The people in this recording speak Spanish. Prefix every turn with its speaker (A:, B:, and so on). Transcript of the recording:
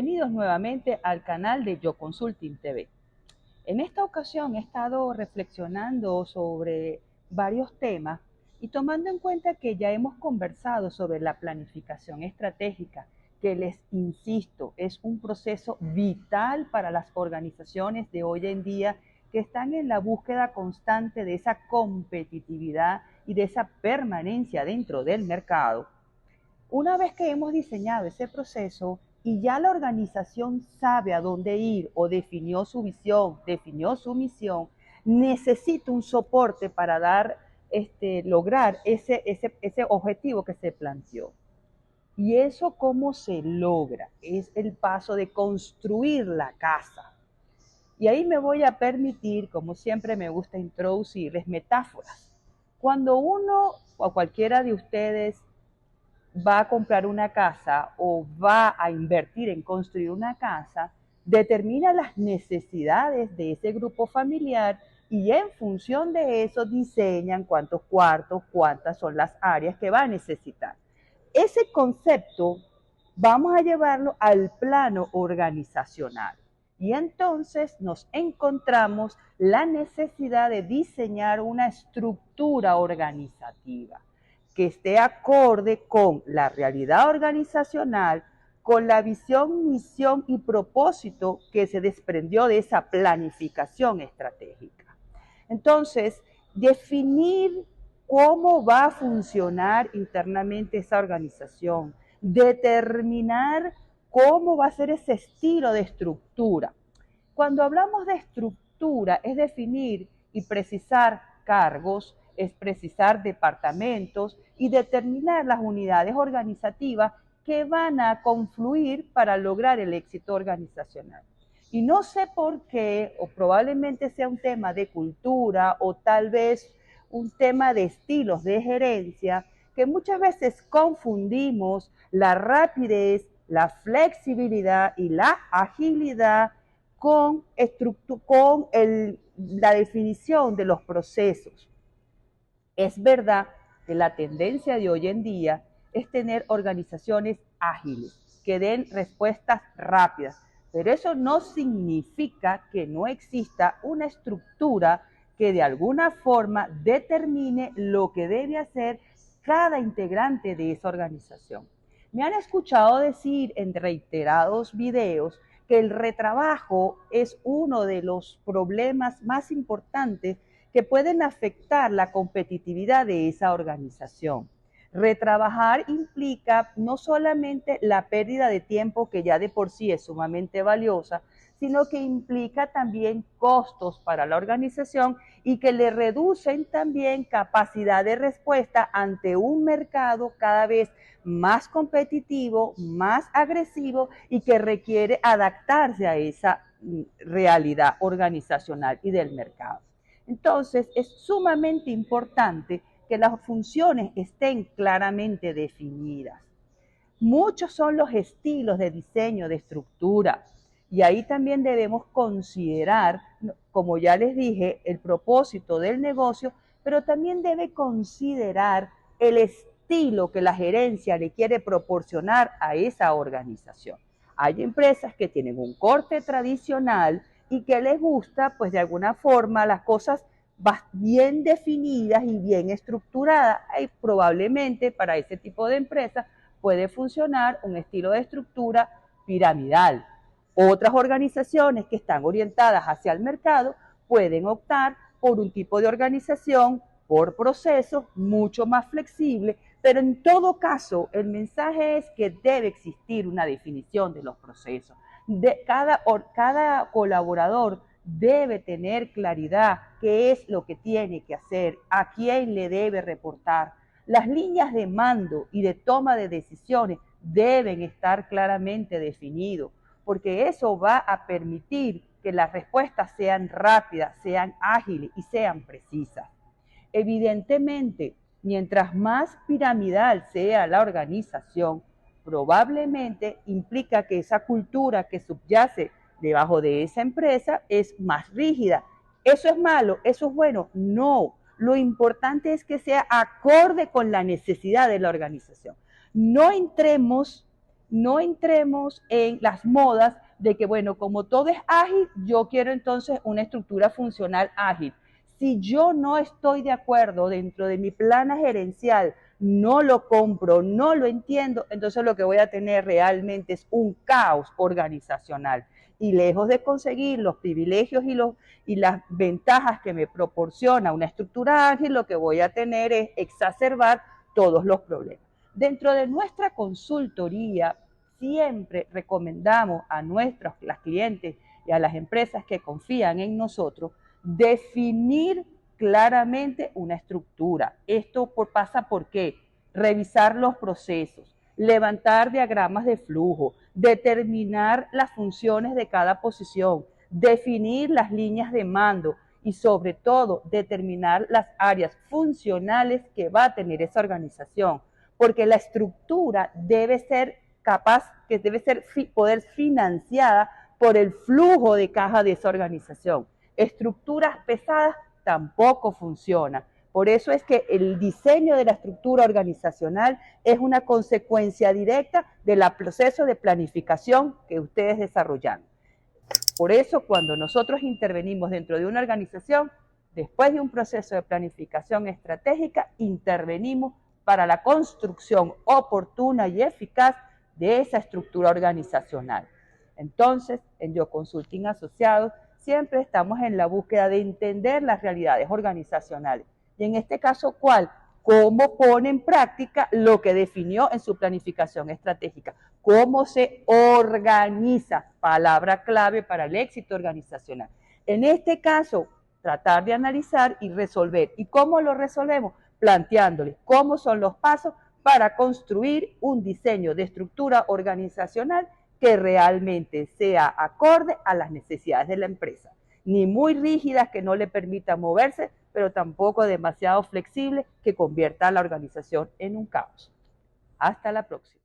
A: Bienvenidos nuevamente al canal de Yo Consulting TV. En esta ocasión he estado reflexionando sobre varios temas y tomando en cuenta que ya hemos conversado sobre la planificación estratégica, que les insisto, es un proceso vital para las organizaciones de hoy en día que están en la búsqueda constante de esa competitividad y de esa permanencia dentro del mercado. Una vez que hemos diseñado ese proceso y ya la organización sabe a dónde ir o definió su visión, definió su misión, necesita un soporte para lograr ese objetivo que se planteó. ¿Y eso cómo se logra? Es el paso de construir la casa. Y ahí me voy a permitir, como siempre me gusta introducirles metáforas. Cuando uno o cualquiera de ustedes va a comprar una casa o va a invertir en construir una casa, determina las necesidades de ese grupo familiar y en función de eso diseñan cuántos cuartos, cuántas son las áreas que va a necesitar. Ese concepto vamos a llevarlo al plano organizacional y entonces nos encontramos la necesidad de diseñar una estructura organizativa que esté acorde con la realidad organizacional, con la visión, misión y propósito que se desprendió de esa planificación estratégica. Entonces, definir cómo va a funcionar internamente esa organización, determinar cómo va a ser ese estilo de estructura. Cuando hablamos de estructura, es definir y precisar cargos, es precisar departamentos y determinar las unidades organizativas que van a confluir para lograr el éxito organizacional. Y no sé por qué, o probablemente sea un tema de cultura o tal vez un tema de estilos de gerencia, que muchas veces confundimos la rapidez, la flexibilidad y la agilidad con la definición de los procesos. Es verdad que la tendencia de hoy en día es tener organizaciones ágiles, que den respuestas rápidas, pero eso no significa que no exista una estructura que de alguna forma determine lo que debe hacer cada integrante de esa organización. Me han escuchado decir en reiterados videos que el retrabajo es uno de los problemas más importantes que pueden afectar la competitividad de esa organización. Retrabajar implica no solamente la pérdida de tiempo, que ya de por sí es sumamente valiosa, sino que implica también costos para la organización y que le reducen también capacidad de respuesta ante un mercado cada vez más competitivo, más agresivo y que requiere adaptarse a esa realidad organizacional y del mercado. Entonces, es sumamente importante que las funciones estén claramente definidas. Muchos son los estilos de diseño, de estructura, y ahí también debemos considerar, como ya les dije, el propósito del negocio, pero también debe considerar el estilo que la gerencia le quiere proporcionar a esa organización. Hay empresas que tienen un corte tradicional y que les gusta, pues de alguna forma, las cosas bien definidas y bien estructuradas. Y probablemente para ese tipo de empresas puede funcionar un estilo de estructura piramidal. Otras organizaciones que están orientadas hacia el mercado pueden optar por un tipo de organización por procesos mucho más flexible, pero en todo caso el mensaje es que debe existir una definición de los procesos. Cada colaborador debe tener claridad qué es lo que tiene que hacer, a quién le debe reportar. Las líneas de mando y de toma de decisiones deben estar claramente definidos, porque eso va a permitir que las respuestas sean rápidas, sean ágiles y sean precisas. Evidentemente, mientras más piramidal sea la organización, probablemente implica que esa cultura que subyace debajo de esa empresa es más rígida. ¿Eso es malo? ¿Eso es bueno? No. Lo importante es que sea acorde con la necesidad de la organización. No entremos no entremos en las modas de que, bueno, como todo es ágil, yo quiero entonces una estructura funcional ágil. Si yo no estoy de acuerdo dentro de mi plana gerencial, no lo compro, no lo entiendo, entonces lo que voy a tener realmente es un caos organizacional. Y lejos de conseguir los privilegios y las ventajas que me proporciona una estructura ágil, lo que voy a tener es exacerbar todos los problemas. Dentro de nuestra consultoría, siempre recomendamos a las clientes y a las empresas que confían en nosotros definir claramente una estructura. Esto pasa por qué? Revisar los procesos, levantar diagramas de flujo, determinar las funciones de cada posición, definir las líneas de mando y sobre todo determinar las áreas funcionales que va a tener esa organización, porque la estructura debe ser poder financiada por el flujo de caja de esa organización. Estructuras pesadas tampoco funcionan. Por eso es que el diseño de la estructura organizacional es una consecuencia directa del proceso de planificación que ustedes desarrollan. Por eso, cuando nosotros intervenimos dentro de una organización, después de un proceso de planificación estratégica, intervenimos para la construcción oportuna y eficaz de esa estructura organizacional. Entonces, en Yo Consulting Asociados, siempre estamos en la búsqueda de entender las realidades organizacionales. Y en este caso, ¿cuál? Cómo pone en práctica lo que definió en su planificación estratégica. Cómo se organiza, palabra clave para el éxito organizacional. En este caso, tratar de analizar y resolver. ¿Y cómo lo resolvemos? Planteándoles cómo son los pasos para construir un diseño de estructura organizacional que realmente sea acorde a las necesidades de la empresa. Ni muy rígidas que no le permitan moverse, pero tampoco demasiado flexibles que convierta a la organización en un caos. Hasta la próxima.